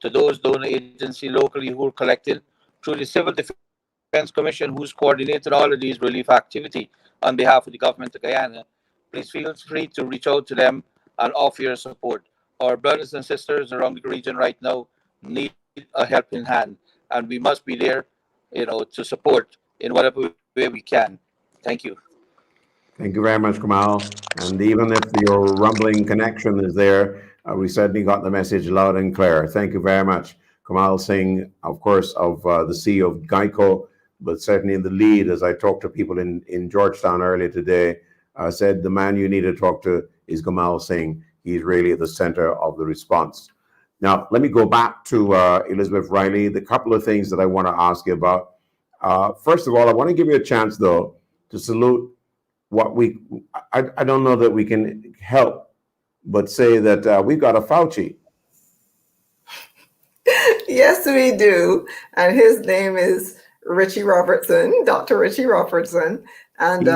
to those donor agency locally who are collecting through the Civil Defense Commission, who's coordinated all of these relief activity on behalf of the government of Guyana. Please feel free to reach out to them and offer your support. Our brothers and sisters around the region right now need a helping hand, and we must be there, to support in whatever way we can. Thank you. Thank you very much, Kamal. And even if your rumbling connection is there, we certainly got the message loud and clear. Thank you very much. Kamal Singh, of course, of the CEO of GEICO, but certainly in the lead, as I talked to people in Georgetown earlier today, said the man you need to talk to is Kamal Singh. He's really at the center of the response. Now, let me go back to Elizabeth Riley. The couple of things that I want to ask you about. First of all, I want to give you a chance, though, to salute what I don't know that we can help but say that we've got a Fauci. Yes, we do. And his name is Richie Robertson, Dr. Richie Robertson. And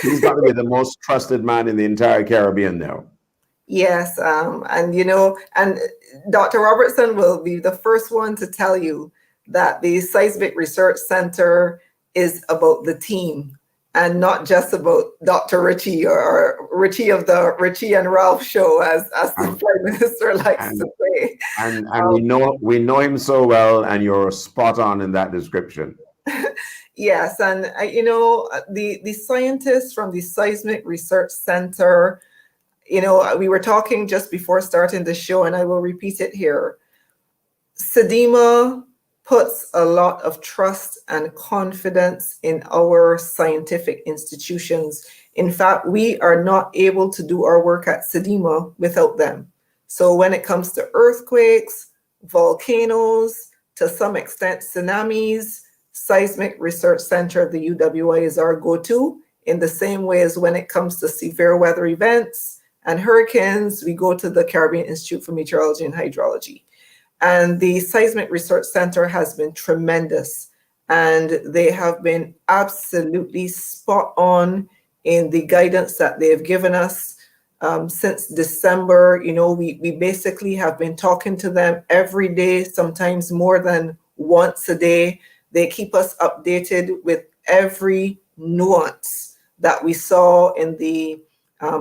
he's got to be the most trusted man in the entire Caribbean now. Yes, and Dr. Robertson will be the first one to tell you that the Seismic Research Center is about the team and not just about Dr. Richie or Richie of the Richie and Ralph show, as the Prime Minister likes to say. And we know him so well, and you're spot on in that description. Yes, and the scientists from the Seismic Research Center. We were talking just before starting the show, and I will repeat it here. SEDIMA puts a lot of trust and confidence in our scientific institutions. In fact, we are not able to do our work at SEDIMA without them. So when it comes to earthquakes, volcanoes, to some extent tsunamis, Seismic Research Center of the UWI is our go-to, in the same way as when it comes to severe weather events and hurricanes, we go to the Caribbean Institute for Meteorology and Hydrology. And the Seismic Research Center has been tremendous, and they have been absolutely spot on in the guidance that they've given us since December. We basically have been talking to them every day, sometimes more than once a day. They keep us updated with every nuance that we saw in the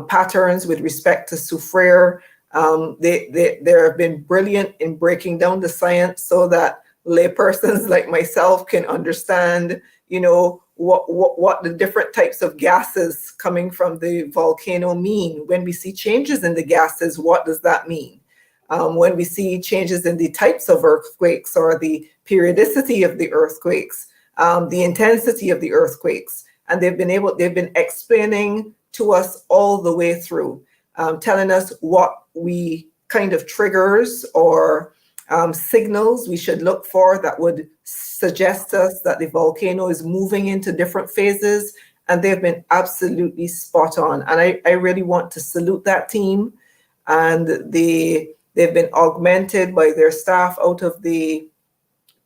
patterns with respect to Soufrière. They have been brilliant in breaking down the science so that laypersons like myself can understand, what the different types of gases coming from the volcano mean. When we see changes in the gases, what does that mean? When we see changes in the types of earthquakes or the periodicity of the earthquakes, the intensity of the earthquakes, and they've been explaining to us all the way through, telling us what we kind of triggers or signals we should look for that would suggest us that the volcano is moving into different phases, and they've been absolutely spot on. And I really want to salute that team. And they've been augmented by their staff out of the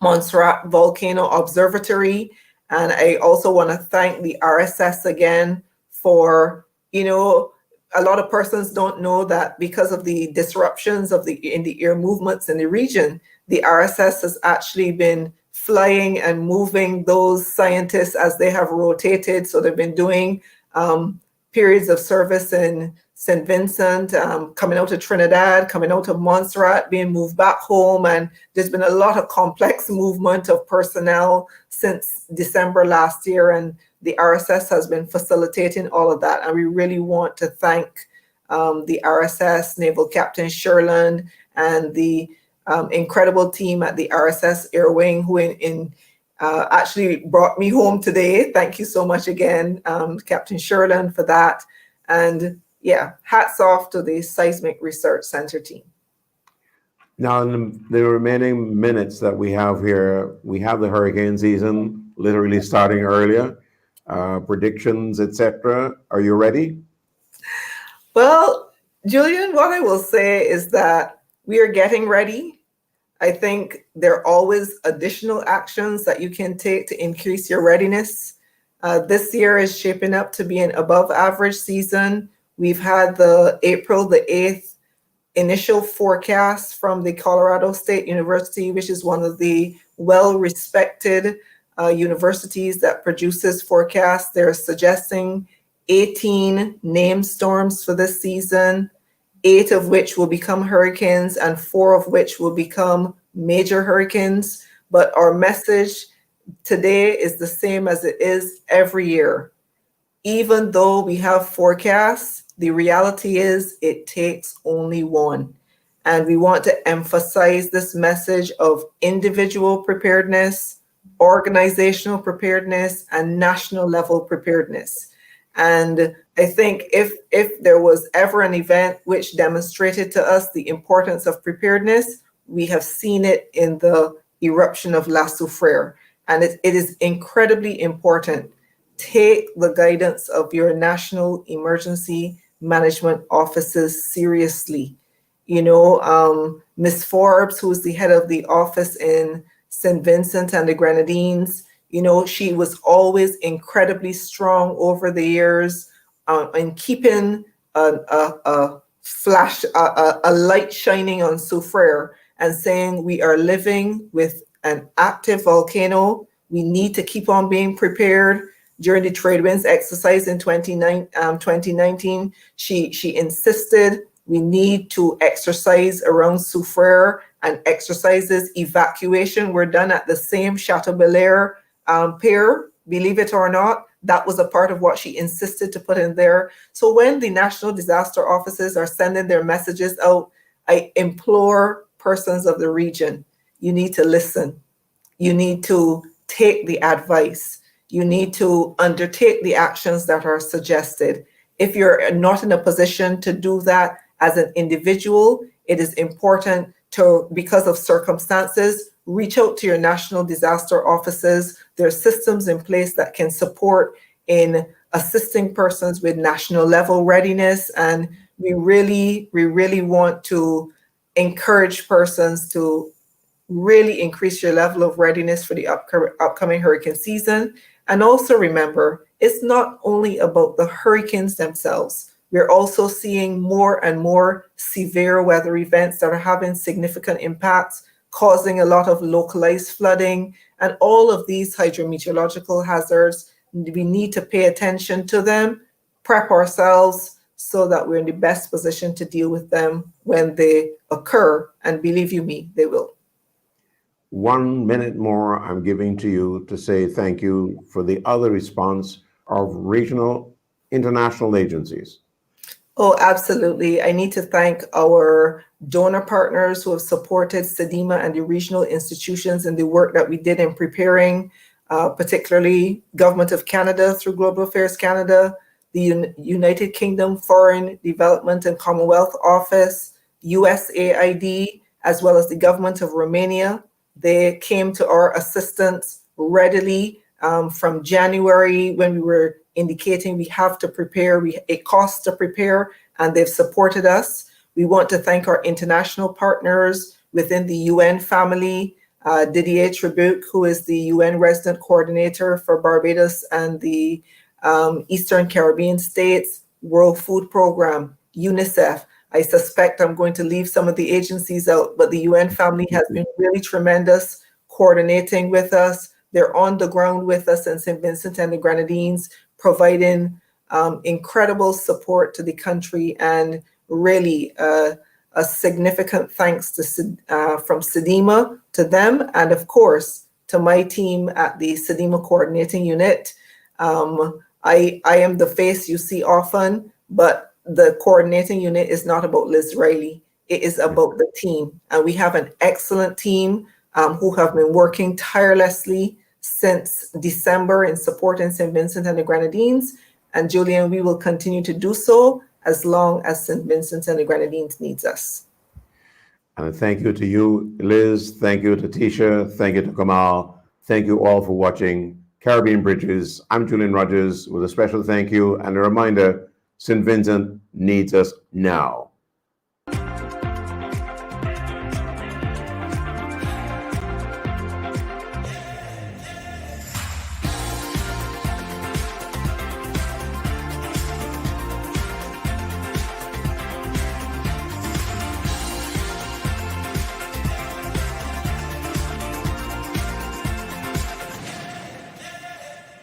Montserrat Volcano Observatory. And I also want to thank the RSS again for, a lot of persons don't know that because of the disruptions in the air movements in the region, the RSS has actually been flying and moving those scientists as they have rotated. So they've been doing periods of service in St. Vincent, coming out of Trinidad, coming out of Montserrat, being moved back home. And there's been a lot of complex movement of personnel since December last year. And the RSS has been facilitating all of that. And we really want to thank the RSS, Naval Captain Sherland, and the incredible team at the RSS Air Wing who actually brought me home today. Thank you so much again, Captain Sherland, for that. And yeah, hats off to the Seismic Research Center team. Now, in the remaining minutes that we have here, we have the hurricane season literally starting earlier. Predictions, etc. Are you ready? Well, Julian, what I will say is that we are getting ready. I think there are always additional actions that you can take to increase your readiness. This year is shaping up to be an above average season. We've had the April the 8th initial forecast from the Colorado State University, which is one of the well-respected universities that produces forecasts. They're suggesting 18 named storms for this season, 8 of which will become hurricanes and 4 of which will become major hurricanes. But our message today is the same as it is every year. Even though we have forecasts, the reality is it takes only one. And we want to emphasize this message of individual preparedness, organizational preparedness, and national level preparedness. And I think if there was ever an event which demonstrated to us the importance of preparedness, we have seen it in the eruption of La Soufrière. And it is incredibly important. Take the guidance of your national emergency management offices seriously. You know, Ms. Forbes, who is the head of the office in St Vincent and the Grenadines, you know, she was always incredibly strong over the years in keeping a light shining on Soufrière and saying we are living with an active volcano. We need to keep on being prepared. During the trade winds exercise in 2019, she insisted we need to exercise around Soufrière, and exercises evacuation were done at the same Chateau Belair pier, believe it or not. That was a part of what she insisted to put in there. So when the national disaster offices are sending their messages out, I implore persons of the region, you need to listen. You need to take the advice. You need to undertake the actions that are suggested. If you're not in a position to do that as an individual, it is important to, because of circumstances, reach out to your national disaster offices. There are systems in place that can support in assisting persons with national level readiness. And we really want to encourage persons to really increase your level of readiness for the upcoming hurricane season. And also remember, it's not only about the hurricanes themselves. We're also seeing more and more severe weather events that are having significant impacts, causing a lot of localized flooding, and all of these hydrometeorological hazards. We need to pay attention to them, prep ourselves so that we're in the best position to deal with them when they occur. And believe you me, they will. 1 minute more I'm giving to you to say thank you for the other response of regional international agencies. Oh, absolutely. I need to thank our donor partners who have supported SEDEMA and the regional institutions in the work that we did in preparing, particularly Government of Canada through Global Affairs Canada, the United Kingdom Foreign Development and Commonwealth Office, USAID, as well as the Government of Romania. They came to our assistance readily from January when we were indicating we have to prepare, it costs to prepare, and they've supported us. We want to thank our international partners within the UN family, Didier Tribuc, who is the UN resident coordinator for Barbados and the Eastern Caribbean states, World Food Program, UNICEF. I suspect I'm going to leave some of the agencies out, but the UN family has been really tremendous, coordinating with us. They're on the ground with us in St. Vincent and the Grenadines, providing incredible support to the country, and really a significant thanks to from SEDEMA to them, and of course to my team at the SEDEMA Coordinating Unit. I am the face you see often, but the coordinating unit is not about Liz Riley. It is about the team. And we have an excellent team who have been working tirelessly since December in supporting St. Vincent and the Grenadines. And Julian, we will continue to do so as long as St. Vincent and the Grenadines needs us. And thank you to you, Liz. Thank you to Tisha. Thank you to Kamal. Thank you all for watching Caribbean Bridges. I'm Julian Rogers with a special thank you and a reminder, St. Vincent needs us now.